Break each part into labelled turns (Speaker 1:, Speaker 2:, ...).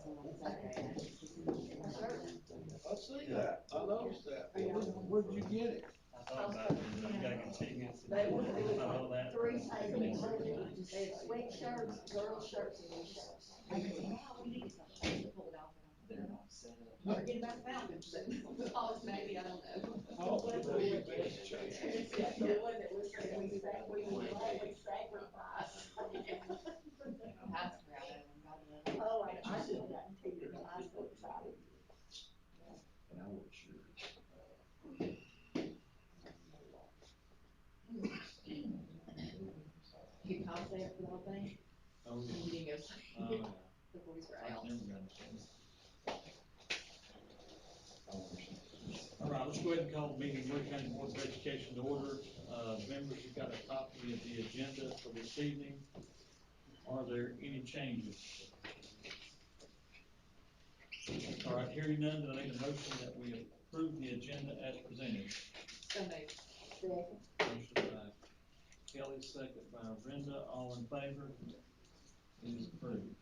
Speaker 1: I see that, I noticed that, where'd you get it?
Speaker 2: I thought about it, but you gotta continue.
Speaker 3: They were
Speaker 2: All that.
Speaker 3: three tables, they had sweatshirts, girls' shirts, and men's shirts. I said, wow, we need something to pull it off. Forget about Falcon, but Paul's maybe, I don't know.
Speaker 1: Oh,
Speaker 3: But
Speaker 1: the
Speaker 3: we-
Speaker 1: best church.
Speaker 3: Yeah, the one that was, we gladly sacrifice. Oh, I did that in tears, I was so excited.
Speaker 1: And I wasn't sure.
Speaker 3: You call there for the whole thing?
Speaker 2: Oh, yeah.
Speaker 3: You didn't go say
Speaker 2: Oh,
Speaker 3: it.
Speaker 2: yeah.
Speaker 3: The boys were
Speaker 2: I've
Speaker 3: out.
Speaker 2: never got a chance. All right, let's go ahead and call the meeting of Murray County Board of Education to order. Members, you've got a copy of the agenda for this evening. Are there any changes? All right, hearing none, then I need a motion that we approve the agenda as presented.
Speaker 3: So moved. Second.
Speaker 2: Motion by Kelly, second by Brenda, all in favor? It is approved.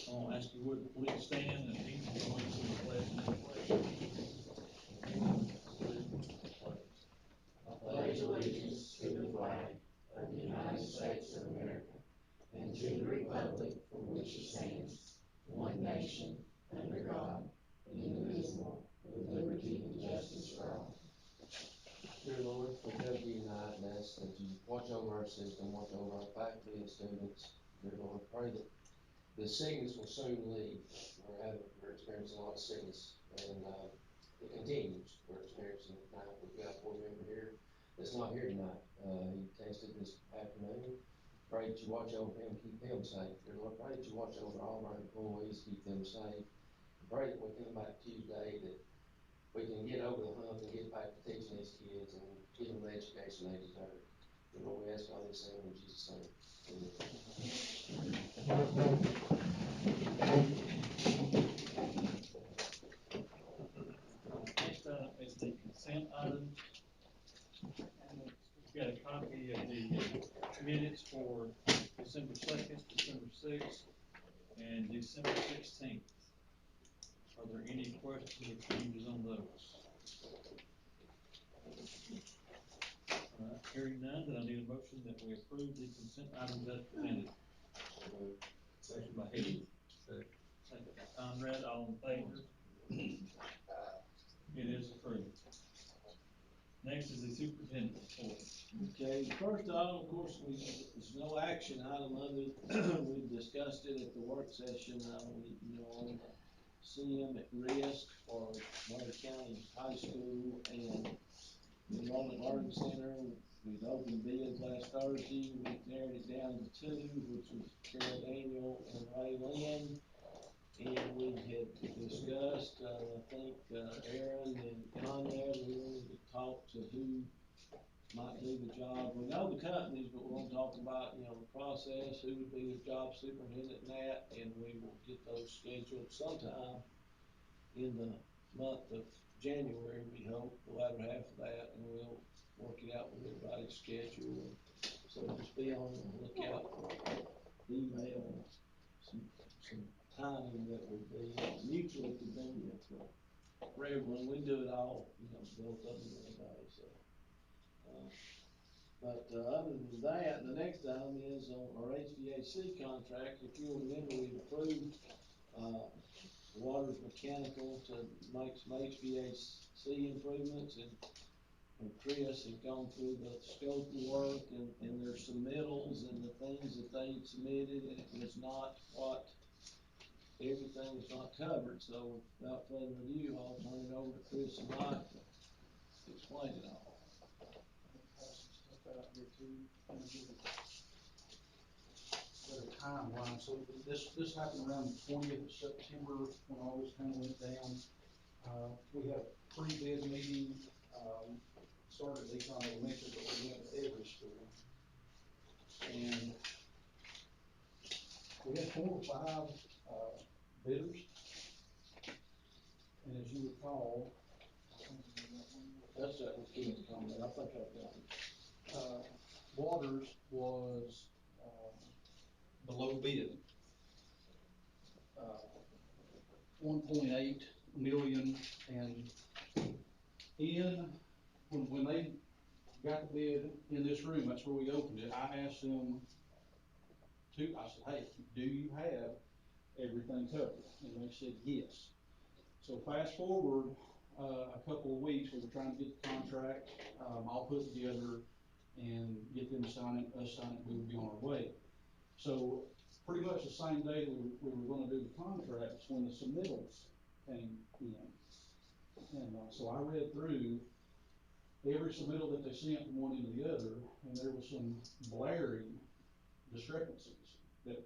Speaker 2: I'll ask you would please stand and he's going to pledge and pledge.
Speaker 4: I pledge allegiance to the flag of the United States of America and to the republic for which it stands, one nation, under God, indivisible, with liberty and justice for all.
Speaker 5: Dear Lord, because you unite us, that you watch over our system, watch over our faculty and students. Dear Lord, pray that the sickness will soon leave. We're experiencing a lot of sickness, and it continues. We're experiencing it tonight. We've got a board member here that's not here tonight. He tested this afternoon. Pray that you watch over him, keep him safe. Dear Lord, pray that you watch over all of our employees, keep them safe. Pray that we come back Tuesday, that we can get over the hump and get back to teaching these kids and give them the education they deserve. Dear Lord, we ask all these things in Jesus' name.
Speaker 2: Next up is the consent items. We've got a copy of the minutes for December 2nd, December 6th, and December 16th. Are there any questions or changes on those? All right, hearing none, then I need a motion that we approve the consent items as presented. Second by Haley. Second by Conrad, all in favor? It is approved. Next is the superintendent report.
Speaker 1: Okay, the first item, of course, there's no action item other, we discussed it at the work session, on CM at risk for Murray County High School and the Enrollment Learning Center. We opened bids last Thursday, we narrowed it down to two, which was Carol Daniel and Ray Lynn. And we had discussed, I think, Aaron and Conrad, we wanted to talk to who might do the job. We know the companies, but we want to talk about, the process, who would be the job superintendent in that, and we will get those scheduled sometime in the month of January, we hope, the latter half of that, and we'll work it out with everybody's schedule. So just be on the lookout for email and some timing that would be mutually convenient for everyone. We do it all, both of them in a day, so. Other than that, the next item is on our HVAC contract. If you'll remember, we approved, Waters Mechanical to make some HVAC improvements, and Chris has gone through the scope of work and their submittals and the things that they submitted, and it was not everything was not covered. So without further ado, I'll turn it over to Chris and Mike to explain it all.
Speaker 6: Out here too, kind of give it a timeline. So this happened around the 20th of September when all this kind of went down. We had a pre-bid meeting, started at Econ Elementary, but we went to every school. And we had 4 or 5 bidders. And as you recall,
Speaker 1: That's that was Keith's comment. I think I've got it.
Speaker 6: Waters was below bid. 1.8 million, and when they got the bid in this room, that's where we opened it, I asked them I said, hey, do you have everything covered? And they said, yes. So fast forward, a couple of weeks, we were trying to get the contract, all put together and get them to sign it, us sign it, we would be on our way. So pretty much the same day that we were gonna do the contracts when the submittals came in. And, so I read through every submittal that they sent from one end to the other, and there was some blaring discrepancies that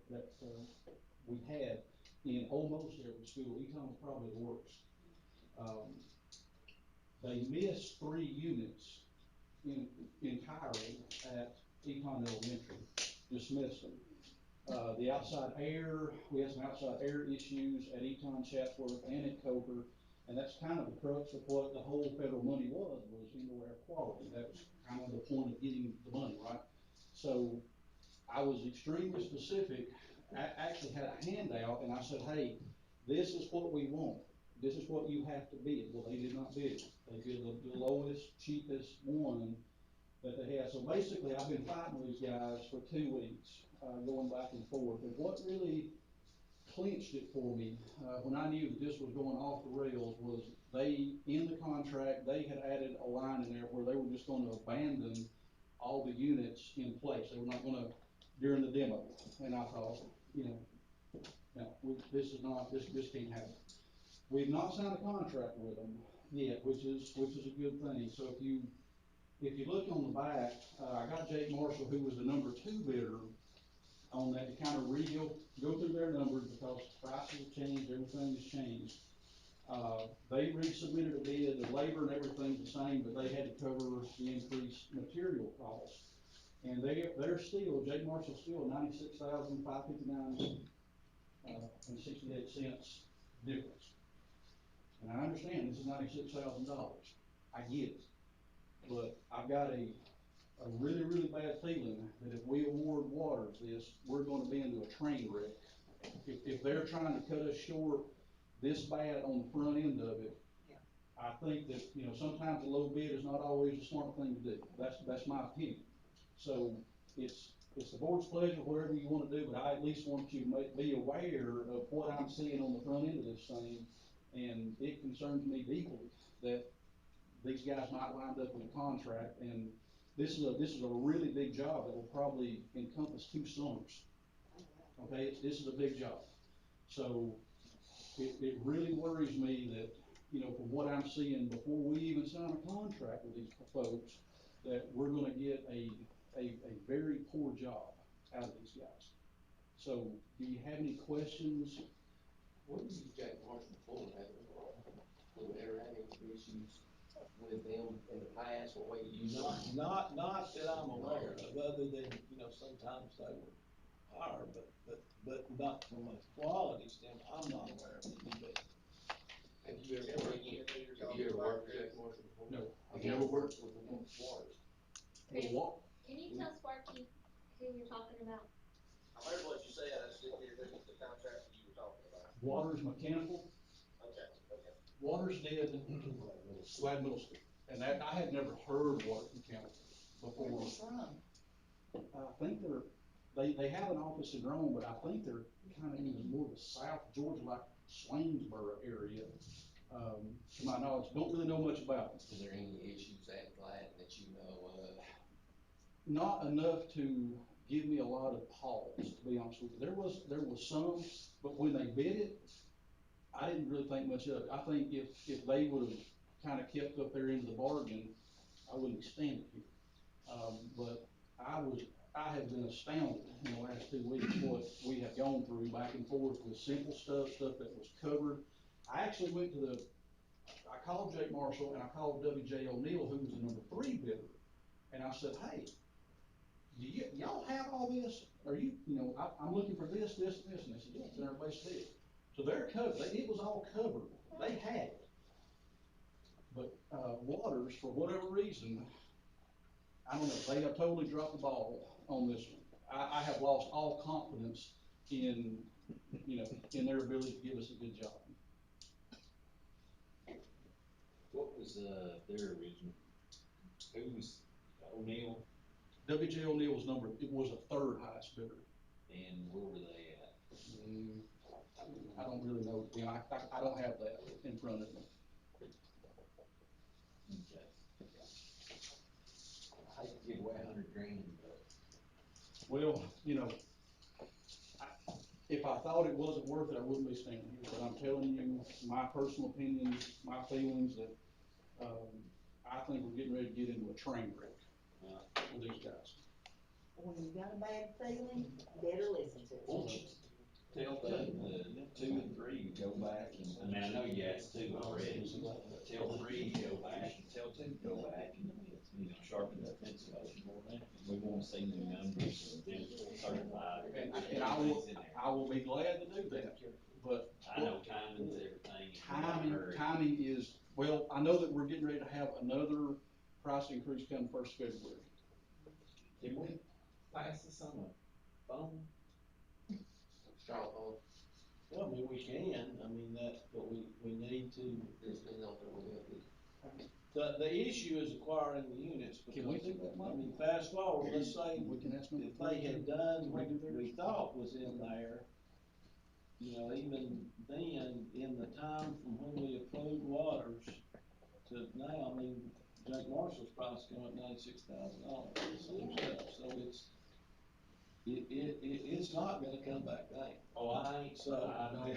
Speaker 6: we had in almost every school. Econ was probably the worst. They missed 3 units entirely at Econ Elementary, dismissed them. The outside air, we had some outside air issues at Econ Chatsworth and at Coker, and that's kind of the crux of what the whole federal money was indoor air quality. That was kind of the point of getting the money, right? So I was extremely specific. I actually had a handout, and I said, hey, this is what we want. This is what you have to bid. Well, they did not bid. They bid the lowest, cheapest one that they had. So basically, I've been fighting with these guys for 2 weeks, going back and forth. And what really clinched it for me, when I knew that this was going off the rails, was they, in the contract, they had added a line in there where they were just going to abandon all the units in place. They were not going to, during the demo. And I thought, you know, no, this can't happen. We've not signed a contract with them yet, which is a good thing. So if you look on the back, I got Jake Marshall, who was the number 2 bidder on that, to kind of go through their numbers, because prices have changed, everything has changed. They resubmitted a bid, the labor and everything's the same, but they had to cover the increased material costs. And they're still, Jake Marshall's still $96,559 and 68 cents difference. And I understand this is $96,000. I get it. But I've got a really, really bad feeling that if we award Waters this, we're gonna be into a train wreck. If they're trying to cut us short this bad on the front end of it, I think that, you know, sometimes a low bid is not always a smart thing to do. That's my opinion. So it's the board's pleasure, whatever you wanna do, but I at least want you to be aware of what I'm seeing on the front end of this thing. And it concerns me deeply that these guys might wind up with a contract, and this is a really big job that will probably encompass 2 summers. Okay, this is a big job. So it really worries me that, you know, from what I'm seeing before we even sign a contract with these folks, that we're gonna get a very poor job out of these guys. So do you have any questions?
Speaker 5: What do you Jack Marshall before, have we ever had any issues with them in the past, what way you use them?
Speaker 1: Not that I'm aware of, other than, you know, sometimes they were higher, but not from a quality standpoint. I'm not aware of any, but.
Speaker 5: Have you ever worked with Jack Marshall before?
Speaker 6: No,
Speaker 5: Have you ever worked with Waters?
Speaker 3: Chris,
Speaker 6: What?
Speaker 3: can you tell Sparky who you're talking about?
Speaker 7: I heard what you said, I just didn't hear the contract that you were talking about.
Speaker 6: Waters Mechanical.
Speaker 7: Okay.
Speaker 6: Waters did Slad Middle School, and that, I had never heard of Waters Mechanical before.
Speaker 3: Where are they from?
Speaker 6: I think they have an office in Rome, but I think they're kind of in more of the South Georgia, like Swainsboro area. To my knowledge, don't really know much about them.
Speaker 5: Is there any issues at Glad that you know of?
Speaker 6: Not enough to give me a lot of pause, to be honest with you. There was some, but when they bid it, I didn't really think much of it. I think if they would have kind of kept up their end of the bargain, I wouldn't be standing here. But I have been astounded in the last 2 weeks what we have gone through back and forth with simple stuff that was covered. I actually went to I called Jake Marshall and I called W.J. O'Neill, who was the number 3 bidder, and I said, hey, do y'all have all this? Are you know, I'm looking for this, and this, and they said, yeah, it's in our base bid. So they're covered, it was all covered, they had it. But, Waters, for whatever reason, I don't know, they have totally dropped the ball on this one. I have lost all confidence in, you know, in their ability to give us a good job.
Speaker 2: was, their original? Who was O'Neill,
Speaker 6: WJ O'Neill was a third highest bidder.
Speaker 2: and where were they at?
Speaker 6: I don't really know, you know, I don't have that in front of me.
Speaker 2: Okay. I hate to give away $100,000, but.
Speaker 6: Well, you know, if I thought it wasn't worth it, I wouldn't be standing here, but I'm telling you, my personal opinion, my feelings that, I think we're getting ready to get into a train wreck with these guys.
Speaker 3: When you got a bad feeling, you better listen to it.
Speaker 2: Tell the 2 and 3 to go back, and, I mean, I know you asked 2 already, but tell 3 to go back, and tell 2 to go back, and, you know, sharpen that pencil a little more. We won't see new numbers, and then certified.
Speaker 6: And I will be glad to do that, but.
Speaker 2: I know timing's everything.
Speaker 6: Timing is, well, I know that we're getting ready to have another price increase come 1st February.
Speaker 2: Can we pass this on the phone?
Speaker 5: Straw
Speaker 1: Well, I mean, we can, I mean, but we need to, the issue is acquiring the units, because,
Speaker 6: Can we do that, Mike?
Speaker 1: I mean, fast forward, let's say,
Speaker 6: We can ask them
Speaker 1: if they had done what
Speaker 6: Can we do theirs?
Speaker 1: we thought was in there, you know, even then, in the time from when we approved Waters to now, I mean, Jake Marshall's price going up $96,000, same stuff, so it's not gonna come back down.
Speaker 2: Oh, I ain't,
Speaker 1: So,
Speaker 2: I know.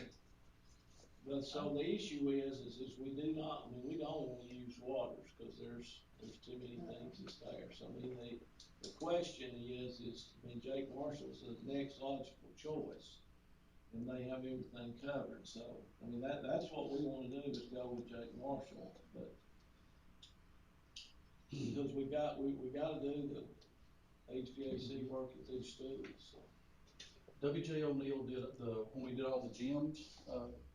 Speaker 1: But so the issue is we do not, I mean, we don't wanna use Waters, cause there's too many things that's there. So, I mean, the question is, I mean, Jake Marshall's the next logical choice, and they have everything covered, so, I mean, that's what we wanna do, is go with Jake Marshall, but because we gotta do the HVAC work at these schools, so.
Speaker 6: WJ O'Neill did when we did all the gyms,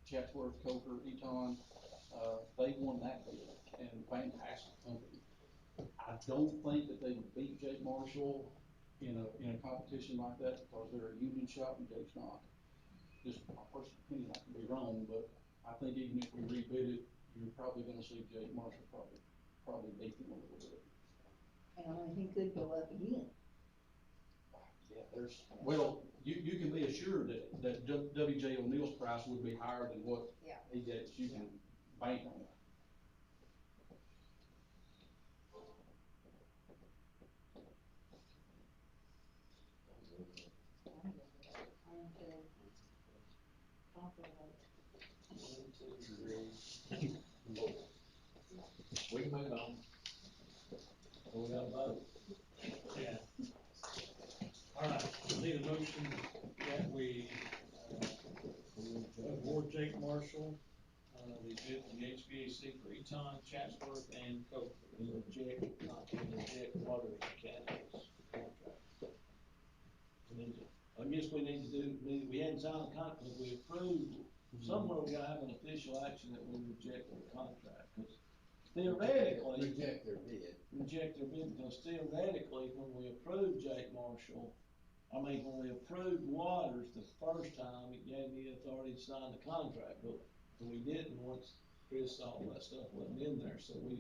Speaker 6: Chatsworth, Coker, Eton, they won that bid, and fantastic company. I don't think that they would beat Jake Marshall in a competition like that, because they're a union shop and Jake's not. Just my personal opinion, I could be wrong, but I think even if we rebid it, you're probably gonna see Jake Marshall probably beat them a little bit.
Speaker 3: And I mean, he could go up again.
Speaker 6: Yeah, well, you can be assured that WJ O'Neill's price would be higher than what he gets. You can bank on it.
Speaker 2: We can move on.
Speaker 1: We got a vote.
Speaker 2: Yeah. All right, I need a motion that we, award Jake Marshall, the bid for the HVAC for Eton, Chatsworth, and Coker.
Speaker 1: Reject Waters Mechanicals contract. I guess we need to do, we hadn't signed a contract, we approved, somewhere we gotta have an official action that we reject the contract, because theoretically.
Speaker 5: Reject their bid.
Speaker 1: Reject their bid, because theoretically, when we approved Jake Marshall, when we approved Waters the first time, it gave me authority to sign the contract, but we didn't once Chris saw all that stuff wasn't in there, so we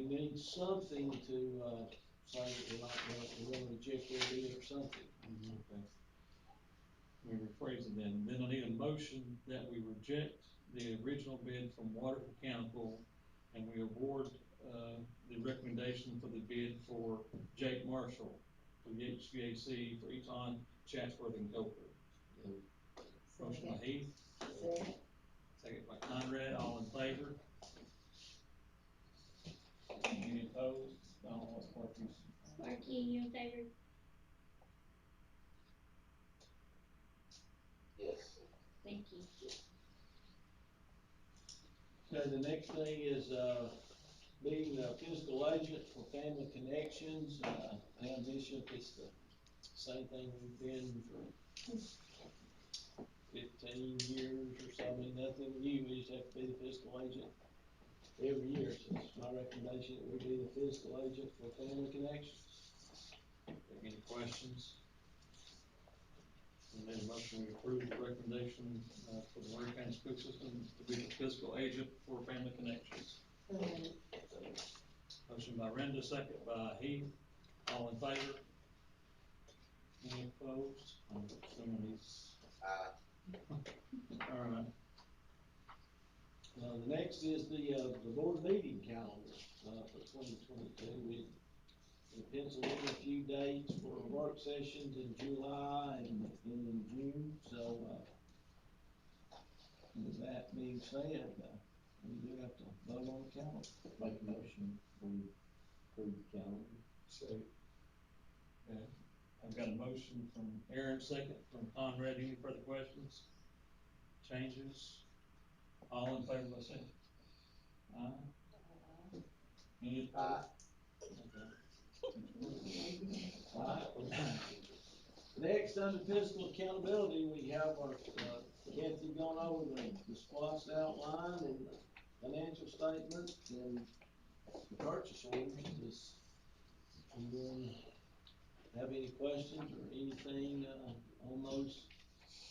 Speaker 1: need something to, say that we're gonna reject their bid or something.
Speaker 2: Okay. We rephrase it then I need a motion that we reject the original bid from Water Mechanical, and we award, the recommendation for the bid for Jake Marshall for the HVAC for Eton, Chatsworth, and Coker. Motion by Heath. Second by Conrad, all in favor? Any opposed? Donald, what's Sparky's?
Speaker 8: Sparky, you in favor?
Speaker 5: Yes.
Speaker 8: Thank you.
Speaker 1: Okay, the next thing is, being a fiscal agent for Family Connections, Pam Bishop, it's the same thing we've been for 15 years or so, I mean, nothing new, we just have to be the fiscal agent every year, so it's my recommendation that we be the fiscal agent for Family Connections.
Speaker 2: Any questions? I made a motion, we approve the recommendation, for the Murray County School System to be the fiscal agent for Family Connections. Motion by Renda, second by Heath, all in favor? Any opposed? I'm assuming he's. All right.
Speaker 1: The next is the board meeting calendar, for 2022. We penciled in a few dates for work sessions in July and in June, so, with that being said, we do have to vote on the calendar.
Speaker 5: Make a motion, we approve the calendar.
Speaker 2: Okay. I've got a motion from Aaron, second from Conrad. Any further questions? Changes? All in favor, let's say. Aye. Any opposed? Okay.
Speaker 1: Next, under fiscal accountability, we have our, Kathy gone over the SPOS outline and financial statement and the purchase orders. Does anyone have any questions or anything, on those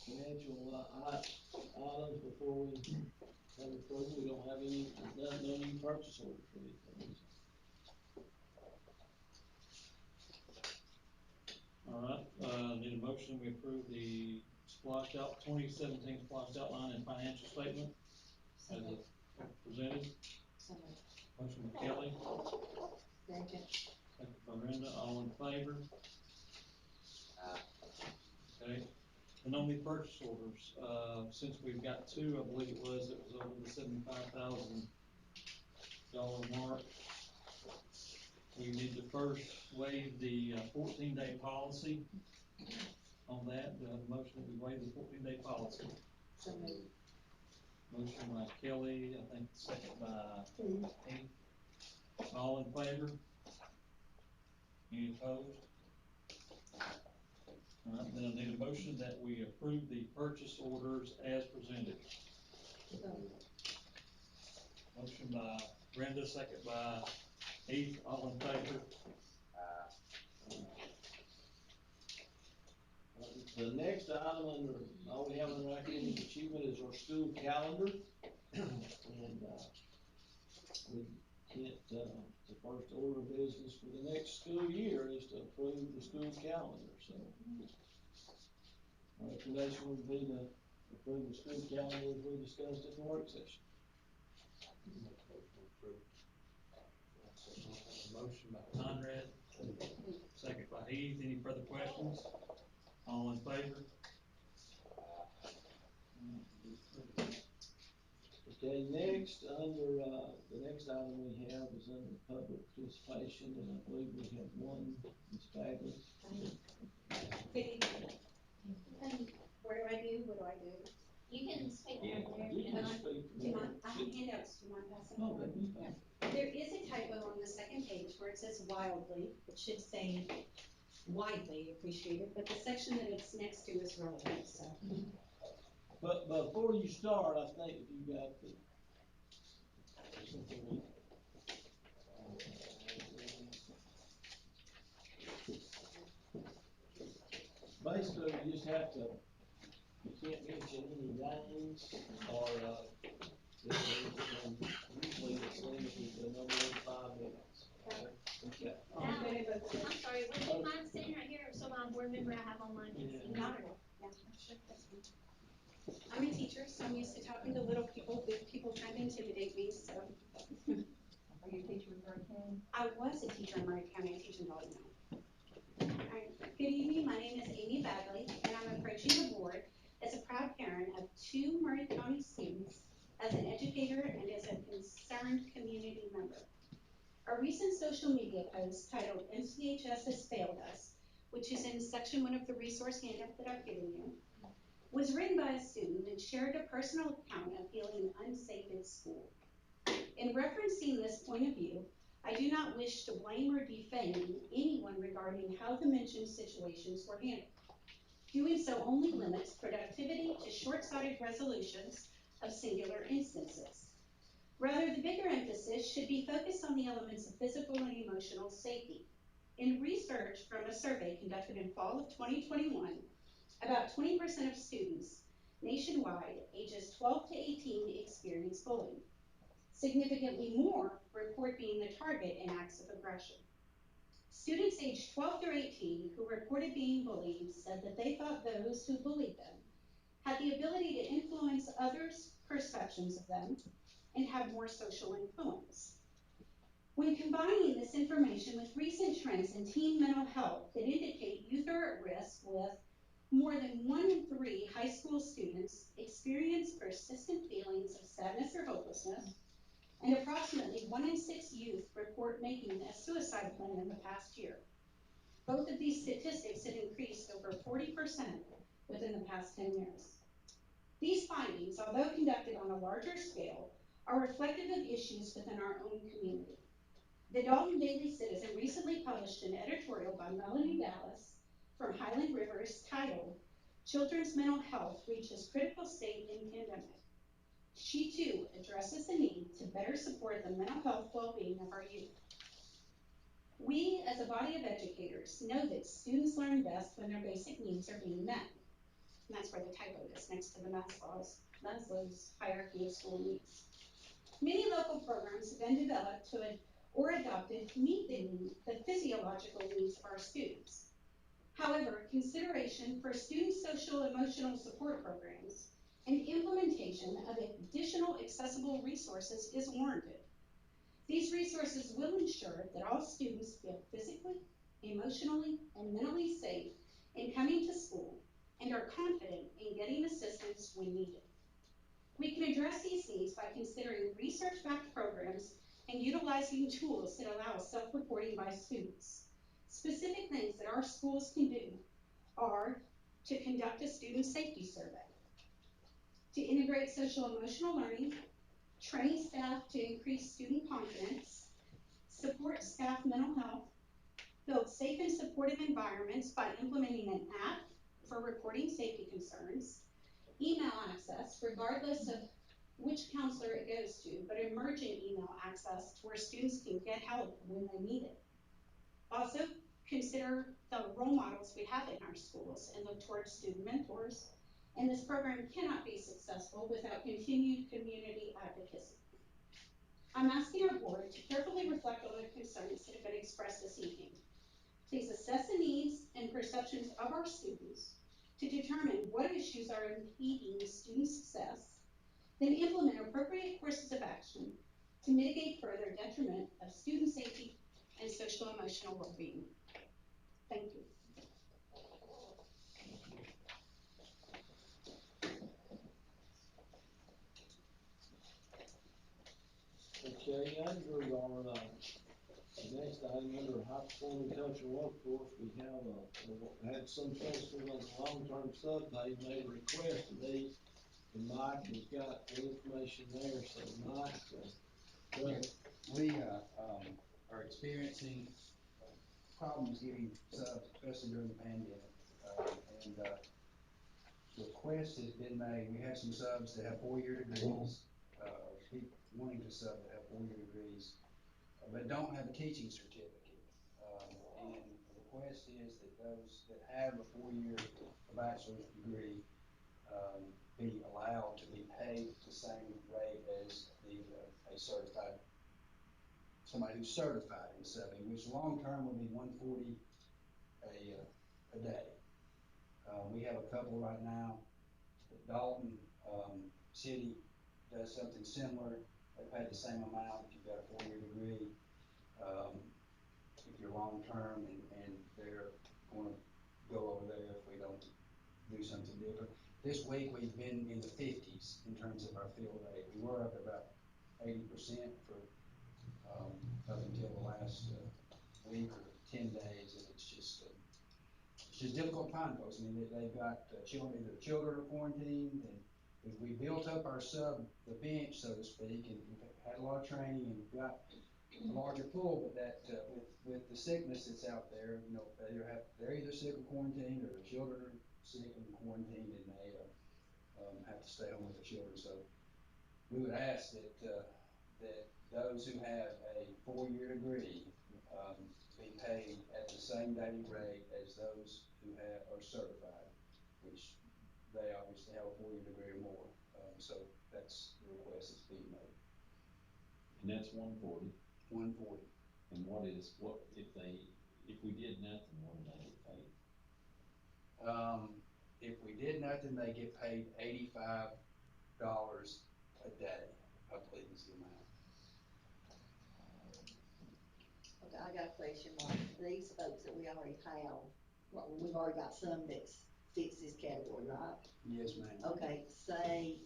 Speaker 1: financial, items before we have approval? We don't have any, no new purchase orders or anything.
Speaker 2: All right, need a motion, we approve the splashed out, 2017 splashed outline and financial statement as presented. Motion by Kelly, second by Brenda, all in favor? Okay, and on the purchase orders, since we've got two, I believe it was over the $75,000 mark. We need to first waive the 14-day policy on that. The motion that we waive the 14-day policy. Motion by Kelly, I think second by Heath. All in favor? Any opposed? All right, then I need a motion that we approve the purchase orders as presented. Motion by Brenda, second by Heath, all in favor?
Speaker 1: The next item under, all we have under academic achievement is our school calendar. And, we can't, the first order of business for the next school year is to approve the school calendar, so. Our recommendation would be to approve the school calendar as we discussed at the work session.
Speaker 2: Motion by Conrad, second by Heath. Any further questions? All in favor?
Speaker 1: Okay, next, under, the next item we have is under public participation, and I believe we have one, Ms. Bagley.
Speaker 3: What do I do? What do I do?
Speaker 8: You can speak
Speaker 1: You
Speaker 8: right there.
Speaker 1: can
Speaker 3: I-
Speaker 1: speak.
Speaker 3: Do you mind? I have handouts. Do you mind passing?
Speaker 1: No, that'd be fine.
Speaker 3: There is a typo on the second page where it says wildly. It should say widely appreciated, but the section that it's next to is relevant, so.
Speaker 1: But before you start, I think if you got the. Basically, you just have to, you can't mention any names or, usually it's limited to no more than 5 minutes. Okay.
Speaker 8: Now, I'm sorry, would you mind sitting right here so my board member I have online can see?
Speaker 3: Not at all. Yeah, sure, that's fine. I'm a teacher, so I'm used to talking to little people. Big people trying to intimidate me, so.
Speaker 9: Are you a teacher in Murray County?
Speaker 3: I was a teacher in Murray County. I teach in Dalton now. Alright, good evening. My name is Amy Bagley, and I'm approaching the board as a proud parent of 2 Murray County students, as an educator, and as a concerned community member. A recent social media post titled "MCHS has failed us," which is in section 1 of the resource handout that I've given you, was written by a student and shared a personal account of feeling unsafe at school. In referencing this point of view, I do not wish to blame or defame anyone regarding how the mentioned situations were handled. Doing so only limits productivity to short-sighted resolutions of singular instances. Rather, the bigger emphasis should be focused on the elements of physical and emotional safety. In research from a survey conducted in fall of 2021, about 20% of students nationwide ages 12 to 18 experience bullying. Significantly more report being the target in acts of aggression. Students aged 12 through 18 who reported being bullied said that they thought those who bullied them had the ability to influence others' perceptions of them and have more social influence. When combining this information with recent trends in teen mental health that indicate youth are at risk, with more than 1 in 3 high school students experience persistent feelings of sadness or hopelessness, and approximately 1 in 6 youth report making a suicide plan in the past year. Both of these statistics have increased over 40% within the past 10 years. These findings, although conducted on a larger scale, are reflective of issues within our own community. The Dalton Daily Citizen recently published an editorial by Melanie Dallas from Highland Rivers titled, "Children's Mental Health Reaches Critical State in Pandemic." She too addresses the need to better support the mental health well-being of our youth. We, as a body of educators, know that students learn best when their basic needs are being met. And that's where the typo is, next to the Maslow's hierarchy of school needs. Many local programs have been developed or adopted to meet the physiological needs of our students. However, consideration for student social emotional support programs and implementation of additional accessible resources is warranted. These resources will ensure that all students feel physically, emotionally, and mentally safe in coming to school and are confident in getting assistance when needed. We can address these needs by considering research-backed programs and utilizing tools that allow self-reporting by students. Specific things that our schools can do are to conduct a student safety survey, to integrate social emotional learning, train staff to increase student confidence, support staff mental health, build safe and supportive environments by implementing an app for reporting safety concerns, email access regardless of which counselor it goes to, but emergent email access to where students can get help when they need it. Also, consider the role models we have in our schools and look towards student mentors. And this program cannot be successful without continued community advocacy. I'm asking our board to carefully reflect on the concerns that have been expressed this evening. Please assess the needs and perceptions of our students to determine what issues are impeding student success, then implement appropriate courses of action to mitigate further detriment of student safety and social emotional well-being. Thank you.
Speaker 1: Okay, under our, next item, under high performing cultural workforce, we have, had some questions on the long-term sub pay, made a request of these, and Mike has got the information there, so Mike,
Speaker 6: We, are experiencing problems getting subs, especially during the pandemic. And request has been made, we have some subs that have 4-year degrees, people wanting to sub that have 4-year degrees, but don't have a teaching certificate. And the request is that those that have a 4-year bachelor's degree, be allowed to be paid the same rate as a certified, somebody who's certified in subbing, which long-term would be $140 a day. We have a couple right now. Dalton City does something similar. They pay the same amount if you've got a 4-year degree. If you're long-term and they're going to go over there if we don't do something different. This week we've been in the 50s in terms of our fill rate. We were up about 80% for up until the last week or 10 days, and it's just difficult to find folks. I mean, they've got children, either children are quarantined, and we built up our the bench, so to speak, and we've had a lot of training, and we've got a larger pool, but that with the sickness that's out there, you know, they're either sick or quarantined, or their children are sick and quarantined, and they have to stay home with their children. So we would ask that those who have a 4-year degree be paid at the same daily rate as those who are certified, which they obviously have a 4-year degree or more. So that's the request that's being made.
Speaker 2: And that's 140.
Speaker 6: 140.
Speaker 2: And what if we did nothing, what do they get paid?
Speaker 6: If we did nothing, they get paid $85 a day, I believe is the amount.
Speaker 9: Okay, I got a question, Mark. These folks that we already have, well, we've already got some that's fits this category, right?
Speaker 6: Yes, ma'am.
Speaker 9: Okay, say,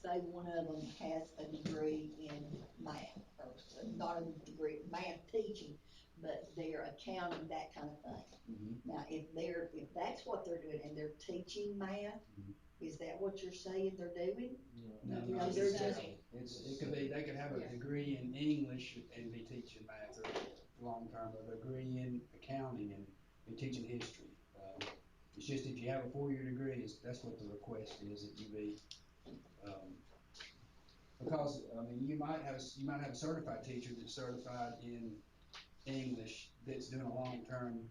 Speaker 9: say one of them has a degree in math, or not a degree, math teaching, but they're accounting, that kind of thing.
Speaker 6: Mm-hmm.
Speaker 9: Now, if that's what they're doing and they're teaching math, is that what you're saying they're doing?
Speaker 6: No,
Speaker 9: No, they're just,
Speaker 6: it could be, they could have a degree in English and be teaching math, or long term, a degree in accounting and be teaching history. It's just if you have a 4-year degree, that's what the request is, that you be, because, I mean, you might have a certified teacher that's certified in English that's doing a long term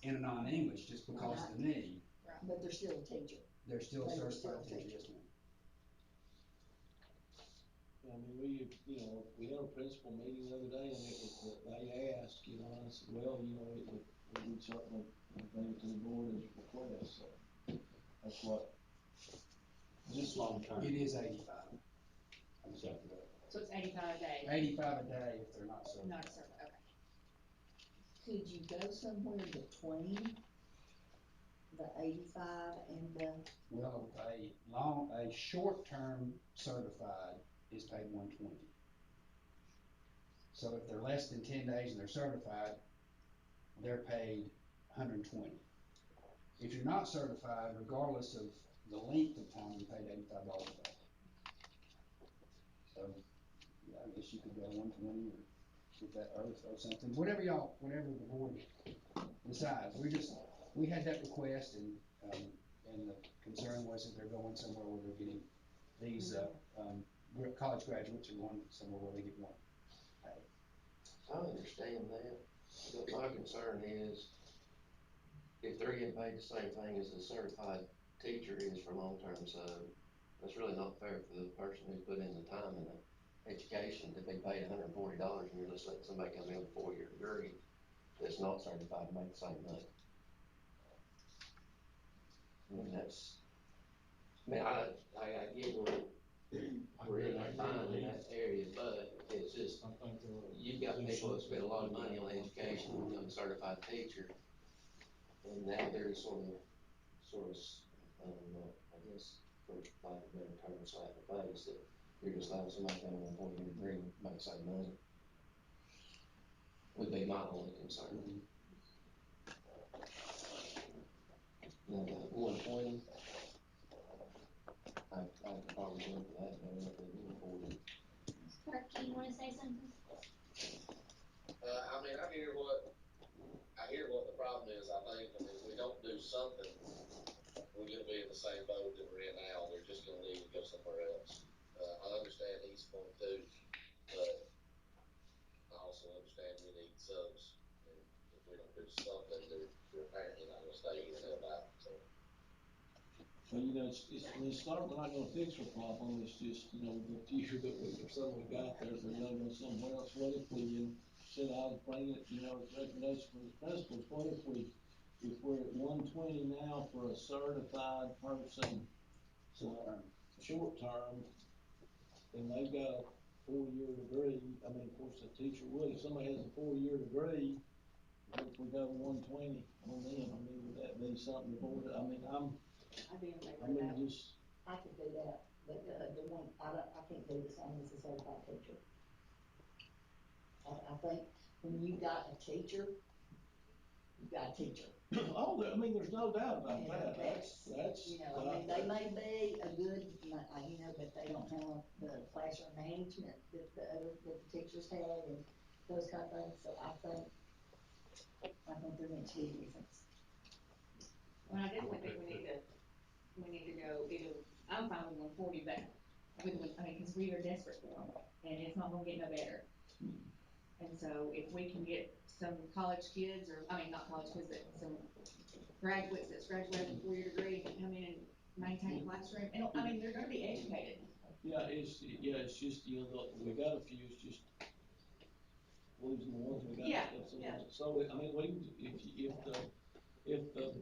Speaker 6: in a non-English just because of the need.
Speaker 9: right, but they're still a teacher.
Speaker 6: They're still a
Speaker 9: They're
Speaker 6: certified
Speaker 9: still a
Speaker 6: teacher,
Speaker 9: teacher.
Speaker 6: yes, ma'am.
Speaker 1: I mean, we had a principal meeting the other day, and they asked, I said, well, we certainly bring it to the board as a request, so that's what.
Speaker 10: Just long term.
Speaker 6: It is 85. I'm sorry.
Speaker 11: So it's 85 a day?
Speaker 6: 85 a day if they're not certified.
Speaker 11: Not certified, okay.
Speaker 9: Could you go somewhere between the 85 and the?
Speaker 6: Well, a short-term certified is paid 120. So if they're less than 10 days and they're certified, they're paid 120. If you're not certified, regardless of the length of time, you're paid $85 a day. So, yeah, I guess you could go 120 or with that or something, whatever the board decides. We had that request, and the concern was that they're going somewhere where they're getting these college graduates are going somewhere where they get more pay.
Speaker 5: I understand that, but my concern is if they're getting paid the same thing as a certified teacher is for long-term sub, that's really not fair for the person who's put in the time and the education to be paid $140 and you're just letting somebody come in with a 4-year degree that's not certified to make the same money. I mean, I get we're in there fine in that area, but it's just, you've got people that spend a lot of money on education to become a certified teacher, and now they're sort of, I guess, for lack of a better term, slap in the face, that you're just letting somebody come in with a 4-year degree and make the same money. Would be my only concern. Now, the 120, I could probably go for that, but I'm not going to do 40.
Speaker 8: Mark, do you wanna say something?
Speaker 7: I mean, I hear what the problem is. I think, if we don't do something, we're gonna be in the same boat that we're in now. They're just gonna need to go somewhere else. I understand East Point too, but I also understand we need subs. And if we don't do something, they're apparently not gonna stay in and help out, so.
Speaker 1: Well, it's not, we're not gonna fix the problem, it's just, the future that if someone got there, they're gonna go somewhere else. What if we, instead of bring it, as recommendation from the principals, what if we're at 120 now for a certified person, short term, and they've got a 4-year degree, of course, the teacher would, if somebody has a 4-year degree, if we go 120 on them, would that be something the board,
Speaker 9: I'd be in favor of that. I could do that, but the one, I can't do the same as a certified teacher. I think when you got a teacher, you've got a teacher.
Speaker 1: Oh, there's no doubt about that.
Speaker 9: That's, they may be a good, but they don't have the classroom management that the teachers have and those kind of things, so I think there needs to be a difference.
Speaker 11: Well, I definitely think we need to go either, I'm fine with 140, but because we are desperate for them, and it's not gonna get no better. And so if we can get some college kids, not college kids, but some graduates that's graduated with a 4-year degree and come in and maintain a classroom, and they're gonna be educated.
Speaker 1: it's just, you know, we got a few, it's just losing the ones we got.
Speaker 11: Yeah,
Speaker 1: So-
Speaker 11: yeah.
Speaker 1: So, I mean, we, if the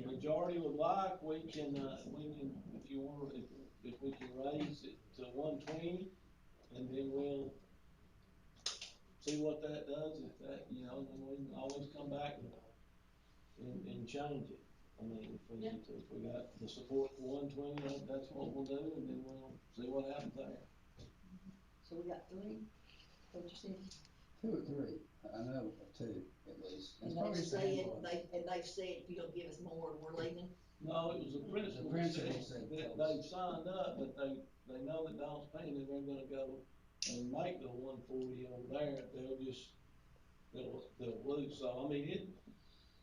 Speaker 1: majority would like, we can, if you want, if we can raise it to 120, and then we'll see what that does, if that, you know, then we can always come back and change it. I mean, if we need to, if we got the support for 120, that's what we'll do, and then we'll see what happens there.
Speaker 9: So we got three, what you said?
Speaker 12: 2 or 3, I know of 2 at least.
Speaker 9: And
Speaker 12: It's probably
Speaker 9: they've
Speaker 12: just a
Speaker 9: said,
Speaker 12: handful.
Speaker 9: they've said, if you don't give us more, we're leaving.
Speaker 1: No, it was the principal that
Speaker 12: principal
Speaker 1: said
Speaker 12: said
Speaker 1: that they've signed up, but they know that Don's paying, and they're gonna go and make the 140 over there, they'll lose, so, I mean,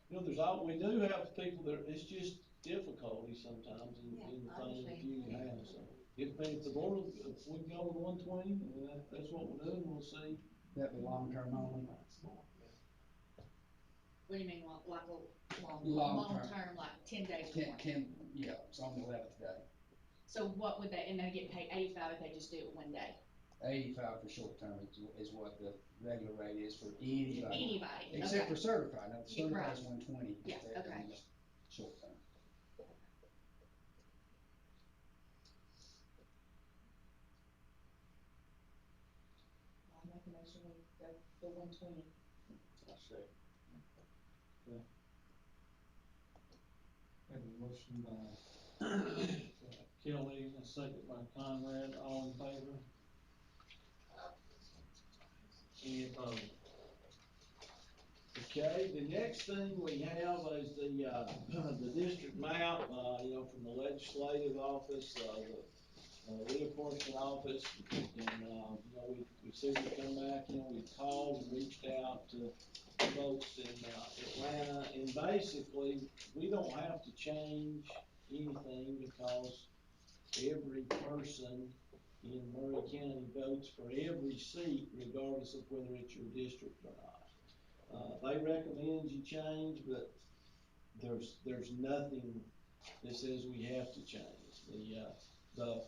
Speaker 1: you know, we do have people that, it's just difficulty sometimes in finding the few you have, so. If the board, if we can go with 120, and that's what we'll do, and we'll see.
Speaker 12: That'd be long-term only.
Speaker 11: What do you mean, like
Speaker 12: Long
Speaker 11: long
Speaker 12: term.
Speaker 11: term, like 10 days?
Speaker 12: 10, yeah, it's on the 11th day.
Speaker 11: So what would they, and they get paid 85 if they just do it one day?
Speaker 12: 85 for short term is what the regular rate is for anybody.
Speaker 11: Anybody,
Speaker 12: Except
Speaker 11: okay.
Speaker 12: for certified, now the
Speaker 11: Yeah,
Speaker 12: certified
Speaker 11: right.
Speaker 12: is 120.
Speaker 11: Yeah,
Speaker 12: They're
Speaker 11: okay.
Speaker 12: just short term.
Speaker 11: I'll make a motion, we go for 120.
Speaker 10: I see.
Speaker 2: Have a motion by Kelly, a second by Conrad, all in favor? Any opposed?
Speaker 1: Okay, the next thing we have is the district map, you know, from the legislative office, the reinforcement office, and, you know, we said we'd come back, you know, we called and reached out to folks in, Atlanta, and basically, we don't have to change anything because every person in Murray County votes for every seat regardless of whether it's your district or not. They recommend you change, but there's nothing that says we have to change. The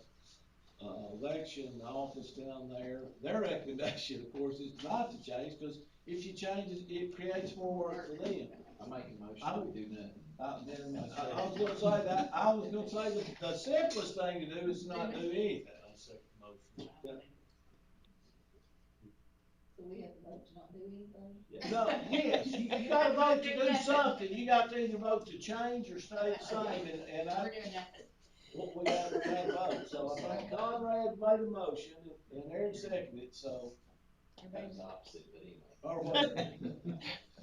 Speaker 1: election office down there, their recommendation, of course, is not to change, because if you change it, it creates more work for them.
Speaker 10: I make a motion, we do nothing.
Speaker 1: I was gonna say that, I was gonna say the simplest thing to do is not do anything.
Speaker 10: I second motion.
Speaker 9: So we have to vote to not do anything?
Speaker 1: No, yes, you gotta vote to do something, you got to either vote to change or stay the same, and I,
Speaker 11: We're doing nothing.
Speaker 1: we got to vote, so I think Conrad made a motion, and Aaron seconded it, so.
Speaker 10: That's opposite, but anyway.
Speaker 1: Or whatever.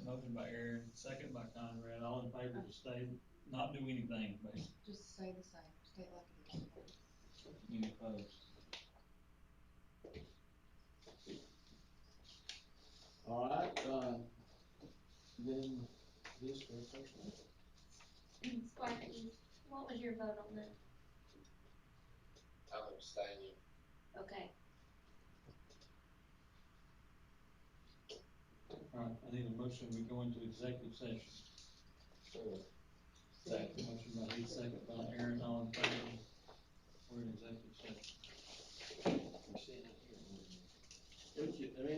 Speaker 2: Motion by Aaron, second by Conrad, all in favor to stay, not do anything, basically.
Speaker 11: Just stay the same, stay like it is.
Speaker 2: Any opposed?
Speaker 1: All right, then this for first one.
Speaker 8: Sparky, what was your vote on that?
Speaker 7: I'm abstaining.
Speaker 8: Okay.
Speaker 2: All right, I need a motion, we go into executive session.
Speaker 10: Second.
Speaker 2: Motion by Heath, second by Aaron, all in favor, we're in executive session.
Speaker 1: I mean,